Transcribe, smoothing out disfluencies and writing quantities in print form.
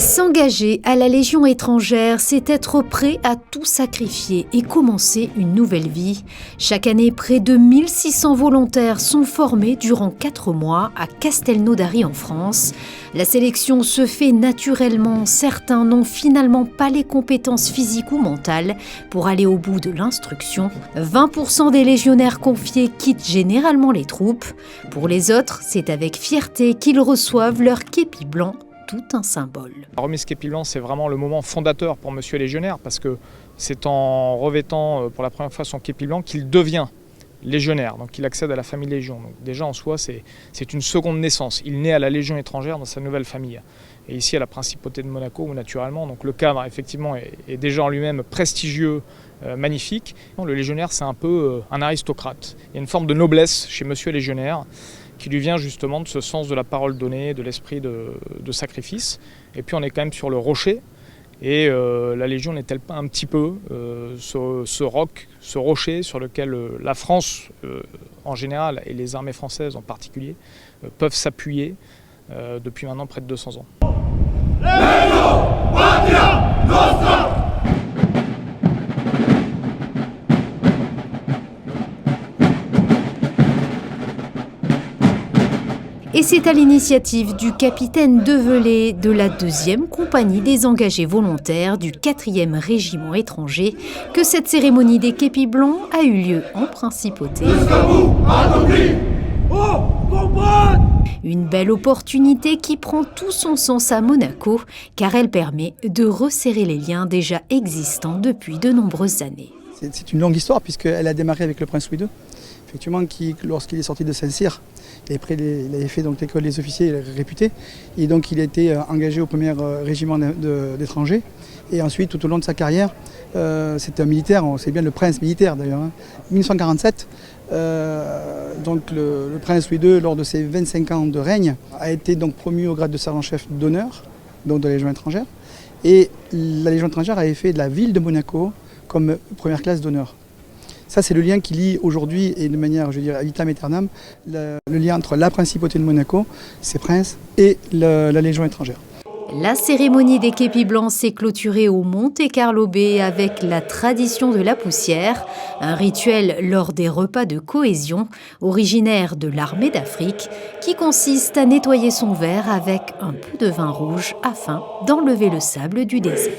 S'engager à la Légion étrangère, c'est être prêt à tout sacrifier et commencer une nouvelle vie. Chaque année, près de 1600 volontaires sont formés durant 4 mois à Castelnaudary en France. La sélection se fait naturellement. Certains n'ont finalement pas les compétences physiques ou mentales pour aller au bout de l'instruction. 20% des légionnaires confiés quittent généralement les troupes. Pour les autres, c'est avec fierté qu'ils reçoivent leur képi blanc. Tout un symbole. La remise képi blanc, c'est vraiment le moment fondateur pour Monsieur Légionnaire parce que c'est en revêtant pour la première fois son képi blanc qu'il devient légionnaire, donc il accède à la famille Légion. Donc déjà en soi, c'est une seconde naissance. Il naît à la Légion étrangère dans sa nouvelle famille. Et ici à la Principauté de Monaco, où naturellement, donc le cadre effectivement est déjà en lui-même prestigieux, magnifique. Le légionnaire, c'est un peu un aristocrate. Il y a une forme de noblesse chez Monsieur Légionnaire qui lui vient justement de ce sens de la parole donnée, de l'esprit de sacrifice. Et puis on est quand même sur le rocher, et la Légion n'est-elle pas un petit peu ce roc, ce rocher sur lequel la France en général, et les armées françaises en particulier, peuvent s'appuyer depuis maintenant près de 200 ans. Et c'est à l'initiative du capitaine Develay de la 2e compagnie des engagés volontaires du 4e régiment étranger que cette cérémonie des képis blancs a eu lieu en Principauté. Une belle opportunité qui prend tout son sens à Monaco, car elle permet de resserrer les liens déjà existants depuis de nombreuses années. C'est une longue histoire puisqu'elle a démarré avec le prince Louis II, effectivement, qui, lorsqu'il est sorti de Saint-Cyr, et après il avait fait donc l'école des officiers, il est réputé, et donc il a été engagé au 1er régiment d'étrangers, et ensuite tout au long de sa carrière, c'était un militaire, c'est bien le prince militaire d'ailleurs. 1947, donc le prince Louis II, lors de ses 25 ans de règne, a été donc promu au grade de sergent-chef d'honneur, donc de la Légion étrangère, et la Légion étrangère avait fait de la ville de Monaco comme première classe d'honneur. Ça, c'est le lien qui lie aujourd'hui, et de manière, je veux dire, à vitam aeternam, le lien entre la Principauté de Monaco, ses princes, et la Légion étrangère. La cérémonie des képis blancs s'est clôturée au Monte Carlo Bay avec la tradition de la poussière, un rituel lors des repas de cohésion, originaire de l'armée d'Afrique, qui consiste à nettoyer son verre avec un peu de vin rouge afin d'enlever le sable du désert.